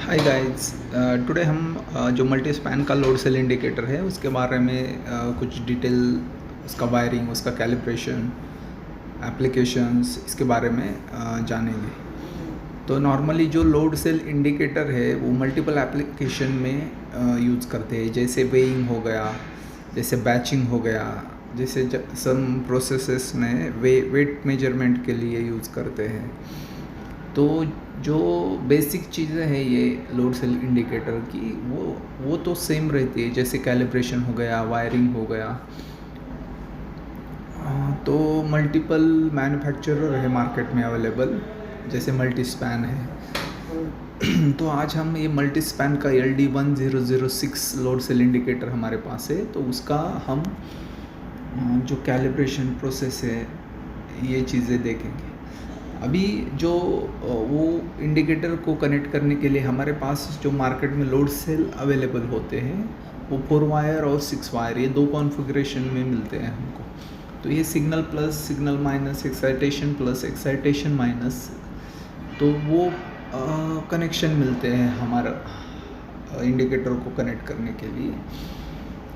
Hi guys. Today हम जो multi span का लोड सेल इंडिकेटर है उसके बारे में कुछ डिटेल, उसका वायरिंग, उसका कैलिब्रेशन, एप्लीकेशंस, इसके बारे में जानेंगे। तो नॉर्मली जो लोड सेल इंडिकेटर है वो मल्टीपल एप्लीकेशन में यूज़ करते हैं, जैसे वेइंग हो गया, जैसे बैचिंग हो गया, जैसे सम प्रोसेसेस में वेट मेजरमेंट के लिए यूज़ करते हैं। तो जो बेसिक चीज़ें हैं ये लोड सेल इंडिकेटर की, वो तो सेम रहती है, जैसे कैलिब्रेशन हो गया, वायरिंग हो गया। तो मल्टीपल मैन्युफैक्चरर है मार्केट में अवेलेबल, जैसे मल्टी स्पैन है। तो आज हम ये मल्टी स्पैन का LD1006 लोड सेल इंडिकेटर हमारे पास है, तो उसका हम जो कैलिब्रेशन प्रोसेस है ये चीज़ें देखेंगे। अभी जो वो इंडिकेटर को कनेक्ट करने के लिए हमारे पास जो मार्केट में लोड सेल अवेलेबल होते हैं वो 4 वायर और 6 वायर, ये दो कॉन्फ़िगरेशन में मिलते हैं हमको। तो ये signal plus, signal minus, excitation plus, excitation minus, तो वो कनेक्शन मिलते हैं हमारा इंडिकेटर को कनेक्ट करने के लिए।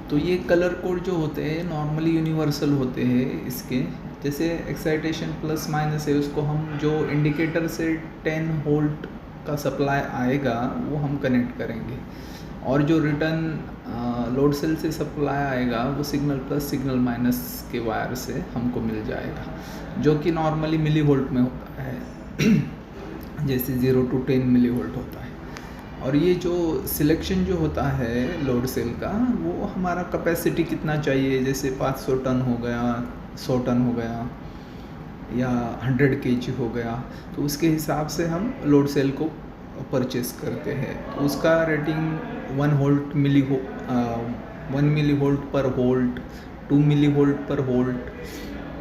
तो ये कलर कोड जो होते हैं नॉर्मली यूनिवर्सल होते हैं इसके, जैसे एक्साइटेशन प्लस माइनस है उसको हम जो इंडिकेटर से 10 वोल्ट का सप्लाई आएगा वो हम कनेक्ट करेंगे, और जो रिटर्न लोड सेल से सप्लाई आएगा वो सिग्नल प्लस सिग्नल माइनस के वायर से हमको मिल जाएगा, जो कि नॉर्मली मिली वोल्ट में होता है। जैसे 0 to 10 मिली वोल्ट होता है। और ये जो सिलेक्शन जो होता है लोड सेल का, वो हमारा कैपेसिटी कितना चाहिए, जैसे 500 टन हो गया, 100 टन हो गया, या 100 kg हो गया, तो उसके हिसाब से हम लोड सेल को परचेस करते हैं। तो उसका रेटिंग 1 मिली वोल्ट पर वोल्ट, 2 मिली वोल्ट पर वोल्ट,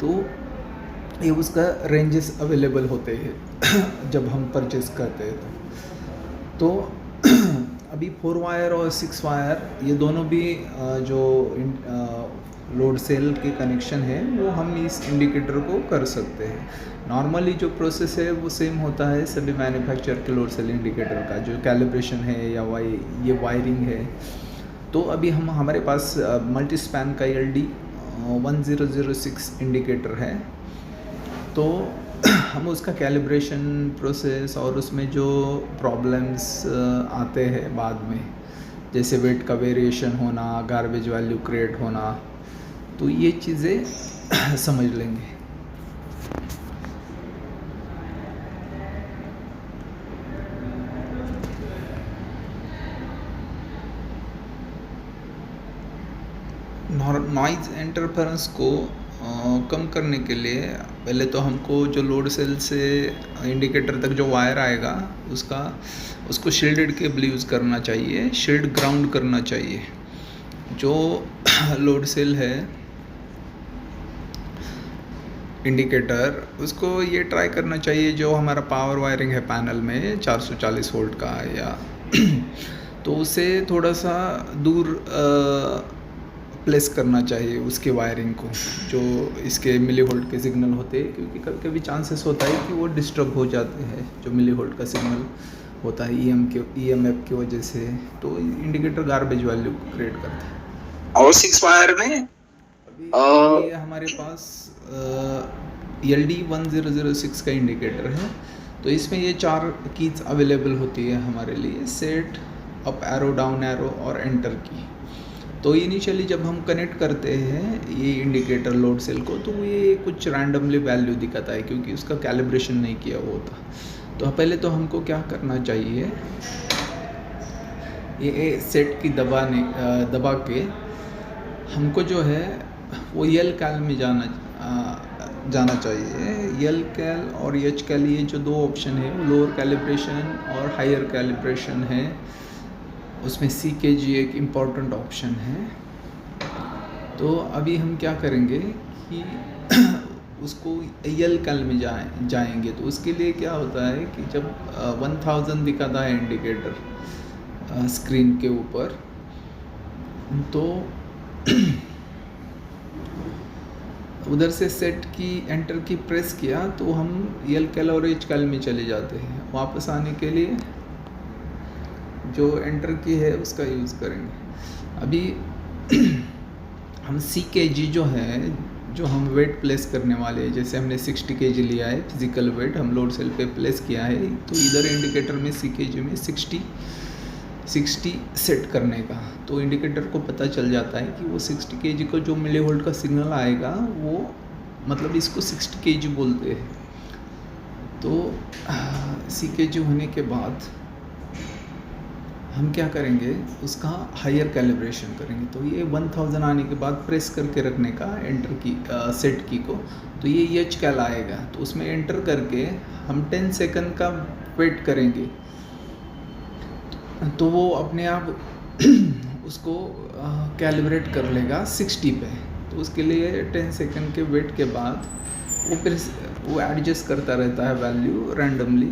तो ये उसका रेंजेस अवेलेबल होते हैं जब हम परचेस करते हैं। तो अभी 4 वायर और 6 वायर ये दोनों भी जो लोड सेल के कनेक्शन है वो हम इस इंडिकेटर को कर सकते हैं। नॉर्मली जो प्रोसेस है वो सेम होता है सभी मैन्युफैक्चर के लोड सेल इंडिकेटर का, जो कैलिब्रेशन है या ये वायरिंग है। तो अभी हमारे पास मल्टी स्पैन का LD1006 इंडिकेटर है। तो हम उसका कैलिब्रेशन प्रोसेस और उसमें जो प्रॉब्लम्स आते हैं बाद में, जैसे वेट का वेरिएशन होना, गार्बेज वैल्यू क्रिएट होना, तो ये चीज़ें समझ लेंगे। नॉइज़ इंटरफेरेंस को कम करने के लिए पहले तो हमको जो लोड सेल से इंडिकेटर तक जो वायर आएगा उसको शील्डेड केबल यूज़ करना चाहिए, शील्ड ग्राउंड करना चाहिए। जो लोड सेल है इंडिकेटर, उसको ये ट्राई करना चाहिए जो हमारा पावर वायरिंग है पैनल में 440 वोल्ट का, या तो उसे थोड़ा सा दूर प्लेस करना चाहिए उसके वायरिंग को, जो इसके मिली वोल्ट के सिग्नल होते हैं, क्योंकि कभी कभी चांसेस होता है कि वो डिस्टर्ब हो जाते हैं, जो मिली वोल्ट का सिग्नल होता है EMF की वजह से, तो इंडिकेटर गार्बेज वैल्यू क्रिएट करता है। और 6 वायर में अभी ये हमारे पास LD1006 का इंडिकेटर है। तो इसमें ये 4 कीज अवेलेबल होती है हमारे लिए, set, up arrow, down arrow और एंटर की। तो इनिशियली जब हम कनेक्ट करते हैं ये इंडिकेटर लोड सेल को, तो ये कुछ रैंडमली वैल्यू दिखाता है, क्योंकि उसका कैलिब्रेशन नहीं किया हुआ होता। तो पहले तो हमको क्या करना चाहिए, ये सेट की दबा के हमको जो है वो यल कैल में जाना चाहिए। यल कैल और एच कैल, ये जो दो ऑप्शन है वो लोअर कैलिब्रेशन और हायर कैलिब्रेशन है, उसमें CKG एक इम्पॉर्टेंट ऑप्शन है। तो अभी हम क्या करेंगे कि उसको यल कैल में जाएंगे। तो उसके लिए क्या होता है कि जब 1000 दिखाता है इंडिकेटर स्क्रीन के ऊपर, तो उधर से सेट की एंटर की प्रेस किया तो हम यल कैल और एच कैल में चले जाते हैं। वापस आने के लिए जो एंटर की है उसका यूज़ करेंगे। अभी हम CKG जो है, जो हम वेट प्लेस करने वाले हैं, जैसे हमने 60 kg लिया है फिजिकल वेट, हम लोड सेल पे प्लेस किया है, तो इधर इंडिकेटर में CKG में 60 सेट करने का, तो इंडिकेटर को पता चल जाता है कि वो 60 kg का जो मिली वोल्ट का सिग्नल आएगा वो मतलब इसको 60 kg बोलते हैं। तो CKG होने के बाद हम क्या करेंगे, उसका हायर कैलिब्रेशन करेंगे। तो ये 1000 आने के बाद प्रेस करके रखने का एंटर की सेट की को, तो ये एच कैल आएगा, तो उसमें एंटर करके हम 10 सेकंड का वेट करेंगे, तो वो अपने आप उसको कैलिब्रेट कर लेगा 60 पे। तो उसके लिए 10 सेकंड के वेट के बाद वो फिर वो एडजस्ट करता रहता है वैल्यू रैंडमली।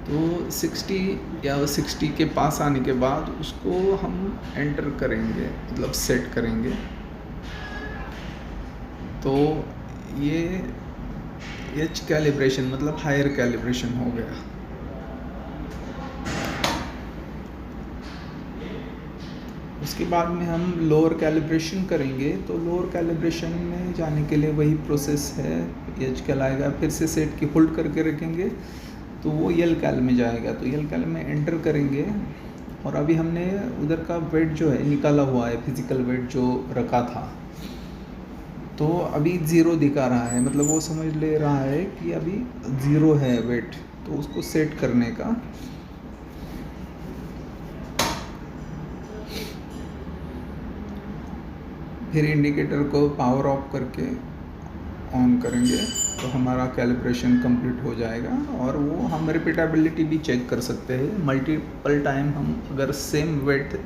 तो 60 या 60 के पास आने के बाद उसको हम एंटर करेंगे, मतलब सेट करेंगे। तो ये एच कैलिब्रेशन मतलब हायर कैलिब्रेशन हो गया। उसके बाद में हम लोअर कैलिब्रेशन करेंगे। तो लोअर कैलिब्रेशन में जाने के लिए वही प्रोसेस है, एच कैल आएगा, फिर से सेट की होल्ड करके रखेंगे, तो वो यल कैल में जाएगा। तो यल कैल में एंटर करेंगे, और अभी हमने उधर का वेट जो है निकाला हुआ है, फिजिकल वेट जो रखा था, तो अभी 0 दिखा रहा है, मतलब वो समझ ले रहा है कि अभी 0 है वेट, तो उसको सेट करने का। फिर इंडिकेटर को पावर ऑफ करके ऑन करेंगे, तो हमारा कैलिब्रेशन कंप्लीट हो जाएगा। और वो हम रिपीटेबिलिटी भी चेक कर सकते हैं, मल्टीपल टाइम हम अगर सेम वेट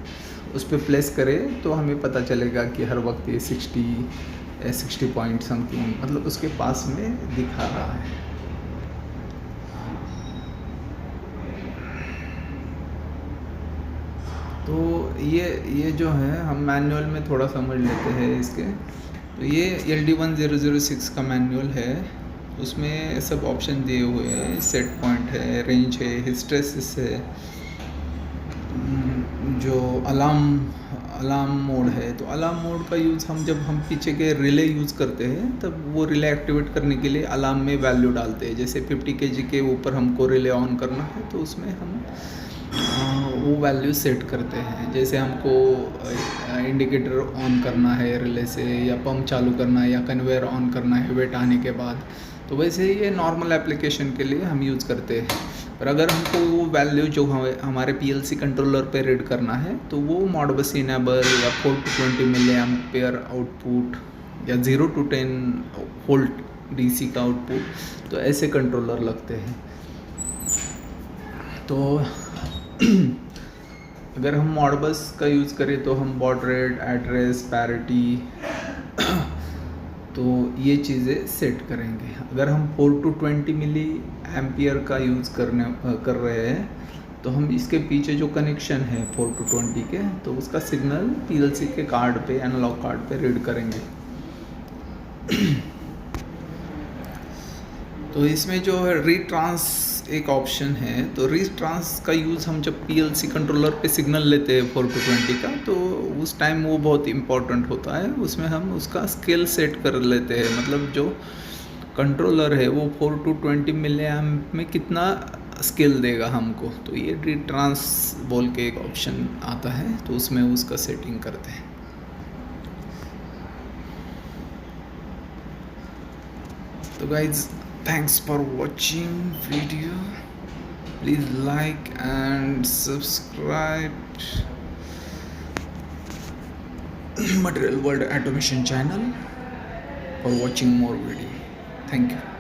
उस पर प्लेस करें तो हमें पता चलेगा कि हर वक्त ये 60 पॉइंट समथिंग मतलब उसके पास में दिखा रहा है। तो ये जो है हम मैनुअल में थोड़ा समझ लेते हैं इसके। तो ये LD1006 का मैनुअल है, उसमें सब ऑप्शन दिए हुए हैं, सेट पॉइंट है, रेंज है, हिस्टेरिसिस है, जो अलार्म मोड है। तो अलार्म मोड का यूज़ जब हम पीछे के रिले यूज़ करते हैं तब वो रिले एक्टिवेट करने के लिए अलार्म में वैल्यू डालते हैं। जैसे 50 kg के ऊपर हमको रिले ऑन करना है, तो उसमें हम वो वैल्यू सेट करते हैं। जैसे हमको इंडिकेटर ऑन करना है रिले से, या पंप चालू करना है, या कन्वेयर ऑन करना है वेट आने के बाद, तो वैसे ही ये नॉर्मल एप्लीकेशन के लिए हम यूज़ करते हैं। पर अगर हमको वो वैल्यू जो हमारे PLC कंट्रोलर पे रीड करना है, तो वो मॉडबस इनेबल या 4 to 20 मिली एम्पेयर आउटपुट, या 0 to 10 वोल्ट DC का आउटपुट, तो ऐसे कंट्रोलर लगते हैं। तो अगर हम मॉडबस का यूज़ करें तो हम बॉड रेट, एड्रेस, पैरिटी तो ये चीज़ें सेट करेंगे। अगर हम 4 to 20 मिली एम्पियर का यूज़ कर रहे हैं, तो हम इसके पीछे जो कनेक्शन है 4 to 20 के, तो उसका सिग्नल PLC के कार्ड पे, एनालॉग कार्ड पे रीड करेंगे। तो इसमें जो है रीट्रांस एक ऑप्शन है, तो रीट्रांस का यूज़ हम जब PLC कंट्रोलर पे सिग्नल लेते हैं 4 to 20 का, तो उस टाइम वो बहुत इम्पोर्टेंट होता है। उसमें हम उसका स्केल सेट कर लेते हैं, मतलब जो कंट्रोलर है वो 4 to 20 मिली एम्प में कितना स्केल देगा हमको, तो ये रीट्रांस बोल के एक ऑप्शन आता है, तो उसमें उसका सेटिंग करते हैं। तो guys, thanks for watching video. Please like and subscribe Material World Automation channel for watching more video. Thank you.